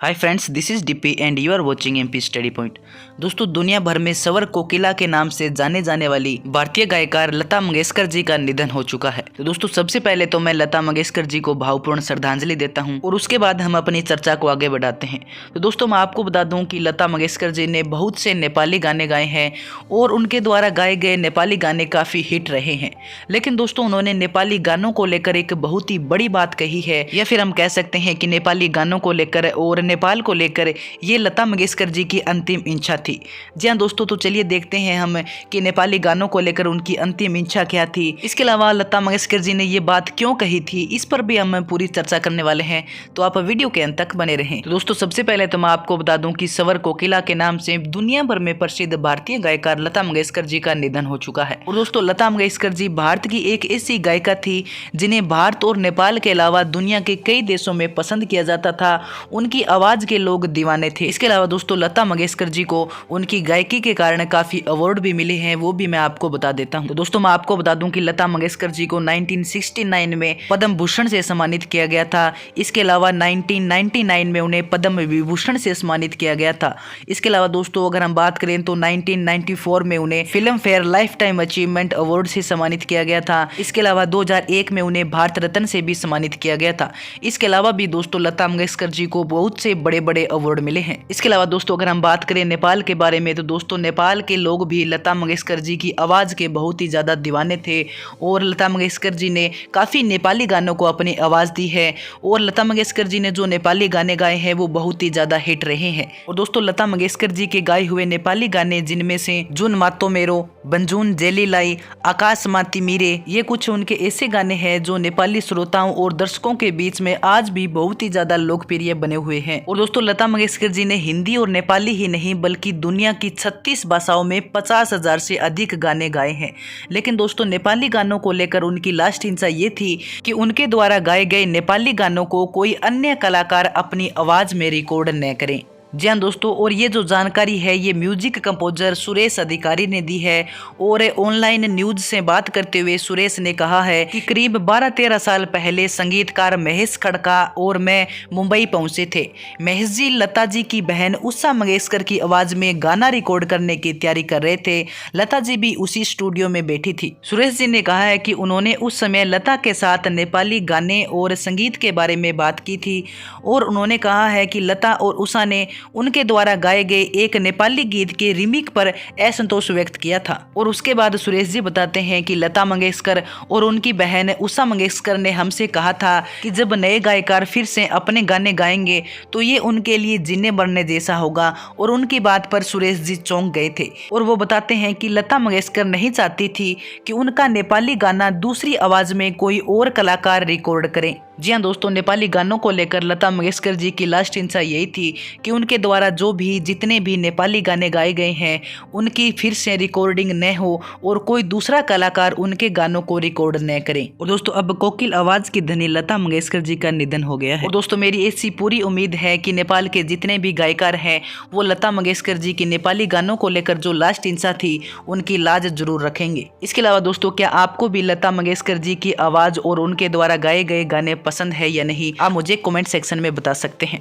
Hi friends, this is DP and you are watching MP study point. दोस्तों, दुनिया भर में स्वर कोकिला के नाम से जाने जाने वाली भारतीय गायकार लता मंगेशकर जी का निधन हो चुका है। तो दोस्तों, सबसे पहले तो मैं लता मंगेशकर जी को भावपूर्ण श्रद्धांजलि देता हूं और उसके बाद हम अपनी चर्चा को आगे बढ़ाते हैं। तो दोस्तों, मैं आपको बता दूं कि लता मंगेशकर जी ने बहुत से नेपाली गाने गाए हैं और उनके द्वारा गाए गए नेपाली गाने काफ़ी हिट रहे हैं। लेकिन दोस्तों, उन्होंने नेपाली गानों को लेकर एक बहुत ही बड़ी बात कही है, या फिर हम कह सकते हैं कि नेपाली गानों को लेकर और नेपाल को लेकर ये लता मंगेशकर जी की अंतिम इच्छा थी। जी हाँ दोस्तों, तो चलिए देखते हैं हम कि नेपाली गानों को लेकर उनकी अंतिम इच्छा क्या थी। इसके अलावा लता मंगेशकर जी ने ये बात क्यों कही थी, इस पर भी हम पूरी चर्चा करने वाले हैं। तो आप वीडियो के अंत तक बने रहें। तो दोस्तों, सबसे पहले तो मैं आपको बता दूं कि स्वर कोकिला के नाम से दुनिया भर में प्रसिद्ध भारतीय गायकार लता मंगेशकर जी का निधन हो चुका है। और दोस्तों, लता मंगेशकर जी भारत की एक ऐसी गायिका थी जिन्हें भारत और नेपाल के अलावा दुनिया के कई देशों में पसंद किया जाता था। उनकी आवाज के लोग दीवाने थे। इसके अलावा दोस्तों, लता मंगेशकर जी को उनकी गायकी के कारण काफी अवार्ड भी मिले हैं, वो भी मैं आपको बता देता हूं। तो दोस्तों, मैं आपको बता दूं कि लता मंगेशकर जी को 1969 में पद्म भूषण से सम्मानित किया गया था। इसके अलावा 1999 में उन्हें पद्म विभूषण से सम्मानित किया गया था। इसके अलावा दोस्तों, अगर हम बात करें तो 1994 में उन्हें film fair life time achievement award से सम्मानित किया गया था। इसके अलावा 2001 में उन्हें भारत रत्न से भी सम्मानित किया गया था। इसके अलावा भी दोस्तों, लता मंगेशकर जी को बहुत से बड़े बड़े अवार्ड मिले हैं। इसके अलावा दोस्तों, अगर हम बात करें नेपाल के बारे में तो दोस्तों, नेपाल के लोग भी लता मंगेशकर जी की आवाज़ के बहुत ही ज़्यादा दीवाने थे और लता मंगेशकर जी ने काफ़ी नेपाली गानों को अपनी आवाज़ दी है। और लता मंगेशकर जी ने जो नेपाली गाने गाए हैं वो बहुत ही ज़्यादा हिट रहे हैं। और दोस्तों, लता मंगेशकर जी के गाए हुए नेपाली गाने जिनमें से जुन मातो मेरो, बंजून जेली लाई, आकाश माती मीरे, ये कुछ उनके ऐसे गाने हैं जो नेपाली श्रोताओं और दर्शकों के बीच में आज भी बहुत ही ज़्यादा लोकप्रिय बने हुए हैं। और दोस्तों, लता मंगेशकर जी ने हिंदी और नेपाली ही नहीं बल्कि दुनिया की 36 भाषाओं में 50,000 से अधिक गाने गाए हैं। लेकिन दोस्तों, नेपाली गानों को लेकर उनकी लास्ट इच्छा ये थी कि उनके द्वारा गाए गए नेपाली गानों को कोई अन्य कलाकार अपनी आवाज में रिकॉर्ड न करें। जी हाँ दोस्तों, और ये जो जानकारी है ये म्यूजिक कंपोजर सुरेश अधिकारी ने दी है। और ऑनलाइन न्यूज से बात करते हुए सुरेश ने कहा है कि करीब 12-13 साल पहले संगीतकार महेश खड़का और मैं मुंबई पहुंचे थे। महेश जी लता जी की बहन उषा मंगेशकर की आवाज में गाना रिकॉर्ड करने की तैयारी कर रहे थे। लता जी भी उसी स्टूडियो में बैठी थी। सुरेश जी ने कहा है कि उन्होंने उस समय लता के साथ नेपाली गाने और संगीत के बारे में बात की थी और उन्होंने कहा है कि लता और उषा ने उनके द्वारा गाए गए एक नेपाली गीत के रीमेक पर असंतोष व्यक्त किया था। और उसके बाद सुरेश जी बताते हैं कि लता मंगेशकर और उनकी बहन उषा मंगेशकर ने हमसे कहा था कि जब नए गायकार फिर से अपने गाने गाएंगे तो ये उनके लिए जीने मरने जैसा होगा। और उनकी बात पर सुरेश जी चौंक गए थे। और वो बताते हैं कि लता मंगेशकर नहीं चाहती थी कि उनका नेपाली गाना दूसरी आवाज में कोई और कलाकार रिकॉर्ड करें। जी हाँ दोस्तों, नेपाली गानों को लेकर लता मंगेशकर जी की लास्ट इच्छा यही थी कि उनके द्वारा जो भी जितने भी नेपाली गाने गाए गए हैं उनकी फिर से रिकॉर्डिंग न हो और कोई दूसरा कलाकार उनके गानों को रिकॉर्ड न करें। और दोस्तों, अब कोकिल आवाज की धनी लता मंगेशकर जी का निधन हो गया है। और दोस्तों, मेरी ऐसी पूरी उम्मीद है कि नेपाल के जितने भी गायकार हैं वो लता मंगेशकर जी की नेपाली गानों को लेकर जो लास्ट इच्छा थी उनकी लाज जरूर रखेंगे। इसके अलावा दोस्तों, क्या आपको भी लता मंगेशकर जी की आवाज और उनके द्वारा गाए गए गाने पसंद है या नहीं, आप मुझे कमेंट सेक्शन में बता सकते हैं।